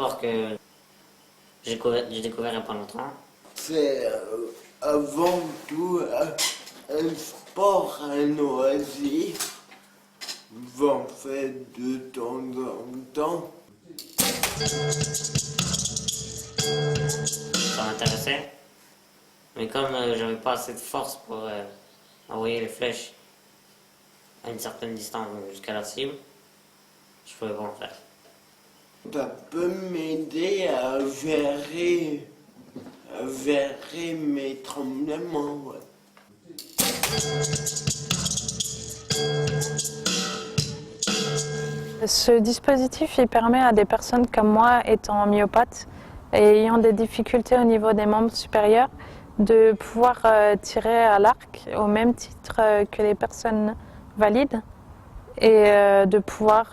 sport que j'ai découvert il n'y a pas longtemps. C'est avant tout un sport, un loisir. J'en fais de temps en temps. Ça m'intéressait. Mais comme j'avais pas assez de force pour envoyer les flèches à une certaine distance jusqu'à la cible, je pouvais pas en faire. Ça peut m'aider à gérer mes tremblements. Ouais. Ce dispositif, il permet à des personnes comme moi, étant myopathe et ayant des difficultés au niveau des membres supérieurs, de pouvoir tirer à l'arc au même titre que les personnes valides et de pouvoir,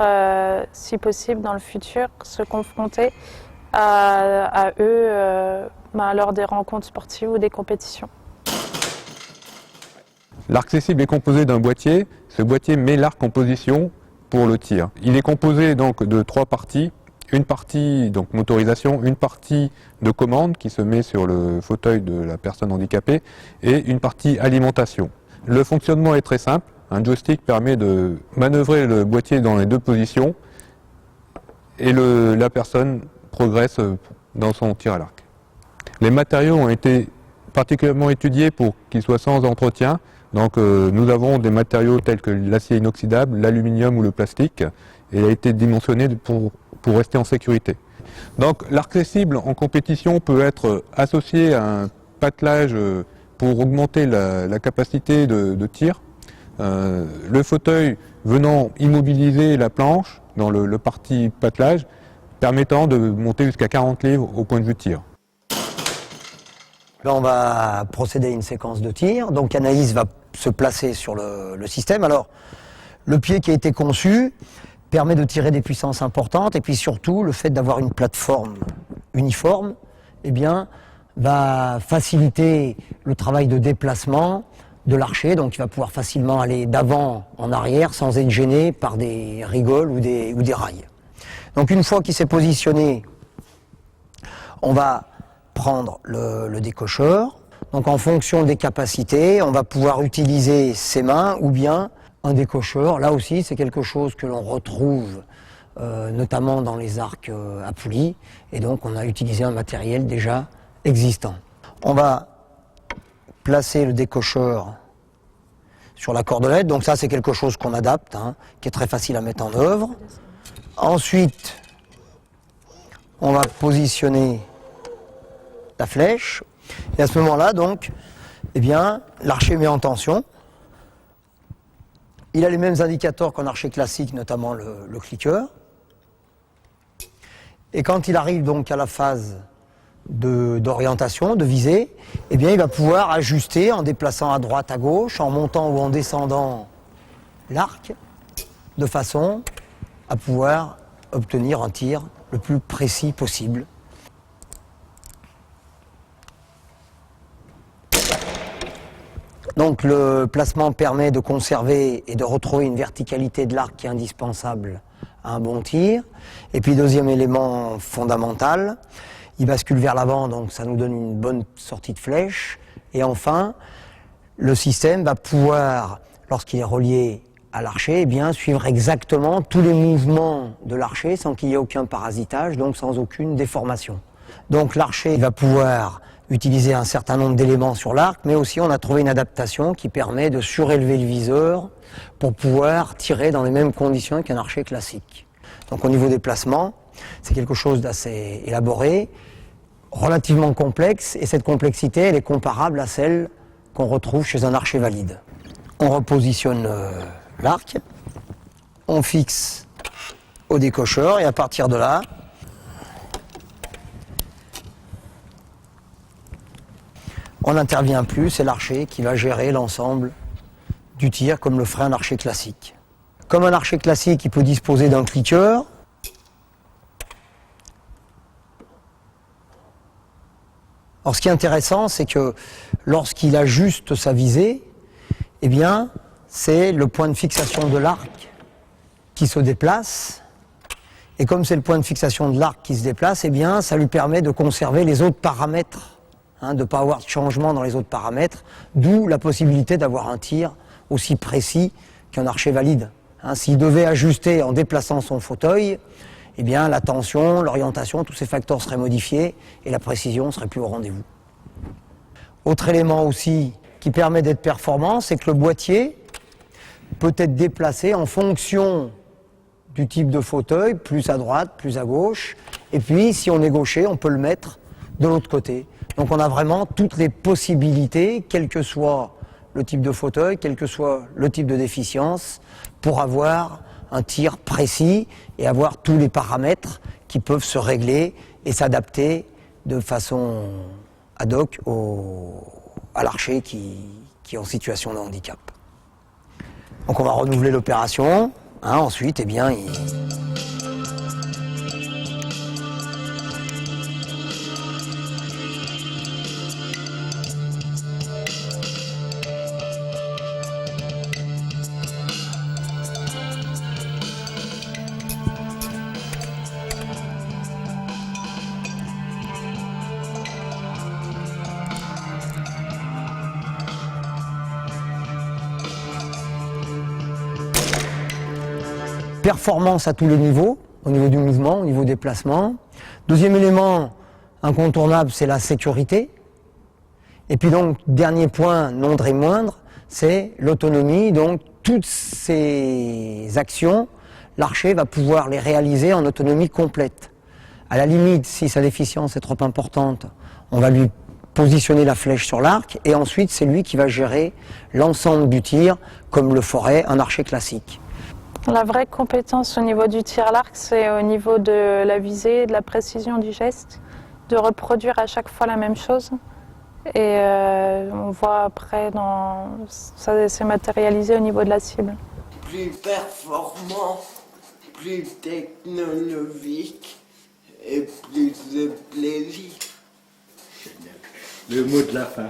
si possible dans le futur, se confronter à eux lors des rencontres sportives ou des compétitions. L'arc cible est composé d'un boîtier. Ce boîtier met l'arc en position pour le tir. Il est composé donc de 3 parties. Une partie donc motorisation, une partie de commande qui se met sur le fauteuil de la personne handicapée et une partie alimentation. Le fonctionnement est très simple. Un joystick permet de manœuvrer le boîtier dans les 2 positions et la personne progresse dans son tir à l'arc. Les matériaux ont été particulièrement étudiés pour qu'ils soient sans entretien. Donc nous avons des matériaux tels que l'acier inoxydable, l'aluminium ou le plastique, et il a été dimensionné pour rester en sécurité. Donc l'arc cible en compétition peut être associé à un patelage pour augmenter la capacité de tir. Le fauteuil venant immobiliser la planche dans le parti patelage, permettant de monter jusqu'à 40 livres au point de vue tir. Là, on va procéder à une séquence de tir. Donc Anaïs va se placer sur le système. Alors, le pied qui a été conçu permet de tirer des puissances importantes, et puis surtout, le fait d'avoir une plateforme uniforme, eh bien, va faciliter le travail de déplacement de l'archer. Donc il va pouvoir facilement aller d'avant en arrière sans être gêné par des rigoles ou des rails. Donc une fois qu'il s'est positionné, on va prendre le décocheur. Donc en fonction des capacités, on va pouvoir utiliser ses mains ou bien un décocheur. Là aussi, c'est quelque chose que l'on retrouve notamment dans les arcs à poulie. Et donc on a utilisé un matériel déjà existant. On va placer le décocheur sur la cordelette. Donc ça, c'est quelque chose qu'on adapte, qui est très facile à mettre en œuvre. Ensuite, on va positionner la flèche. Et à ce moment-là, donc, eh bien, l'archer met en tension. Il a les mêmes indicateurs qu'un archer classique, notamment le cliqueur. Et quand il arrive donc à la phase d'orientation, de visée, eh bien, il va pouvoir ajuster en déplaçant à droite, à gauche, en montant ou en descendant l'arc, de façon à pouvoir obtenir un tir le plus précis possible. Donc le placement permet de conserver et de retrouver une verticalité de l'arc qui est indispensable à un bon tir. Et puis deuxième élément fondamental, il bascule vers l'avant, donc ça nous donne une bonne sortie de flèche. Et enfin, le système va pouvoir, lorsqu'il est relié à l'archer, eh bien, suivre exactement tous les mouvements de l'archer sans qu'il y ait aucun parasitage, donc sans aucune déformation. Donc l'archer va pouvoir utiliser un certain nombre d'éléments sur l'arc, mais aussi on a trouvé une adaptation qui permet de surélever le viseur pour pouvoir tirer dans les mêmes conditions qu'un archer classique. Donc au niveau des placements, c'est quelque chose d'assez élaboré, relativement complexe, et cette complexité, elle est comparable à celle qu'on retrouve chez un archer valide. On repositionne l'arc, on fixe au décocheur, et à partir de là, on n'intervient plus, c'est l'archer qui va gérer l'ensemble du tir comme le ferait un archer classique. Comme un archer classique, il peut disposer d'un cliqueur. Alors ce qui est intéressant, c'est que lorsqu'il ajuste sa visée, eh bien, c'est le point de fixation de l'arc qui se déplace, Et comme c'est le point de fixation de l'arc qui se déplace, eh bien, ça lui permet de conserver les autres paramètres, de ne pas avoir de changement dans les autres paramètres, d'où la possibilité d'avoir un tir aussi précis qu'un archer valide. S'il devait ajuster en déplaçant son fauteuil, eh bien, la tension, l'orientation, tous ces facteurs seraient modifiés et la précision serait plus au rendez-vous. Autre élément aussi qui permet d'être performant, c'est que le boîtier peut être déplacé en fonction du type de fauteuil, plus à droite, plus à gauche. Et puis, si on est gaucher, on peut le mettre de l'autre côté. Donc on a vraiment toutes les possibilités, quel que soit le type de fauteuil, quel que soit le type de déficience, pour avoir un tir précis et avoir tous les paramètres qui peuvent se régler et s'adapter de façon ad hoc à l'archer qui est en situation de handicap. Donc on va renouveler l'opération. Ensuite, eh bien, performance à tous les niveaux, au niveau du mouvement, au niveau des placements. Deuxième élément incontournable, c'est la sécurité. Et puis donc, dernier point, non très moindre, c'est l'autonomie. Donc, toutes ces actions, l'archer va pouvoir les réaliser en autonomie complète. À la limite, si sa déficience est trop importante, on va lui positionner la flèche sur l'arc et ensuite, c'est lui qui va gérer l'ensemble du tir, comme le ferait un archer classique. La vraie compétence au niveau du tir à l'arc, c'est au niveau de la visée, de la précision du geste, de reproduire à chaque fois la même chose. Et on voit après, ça s'est matérialisé au niveau de la cible. Plus performant, plus technologique et plus de plaisir. Le mot de la fin.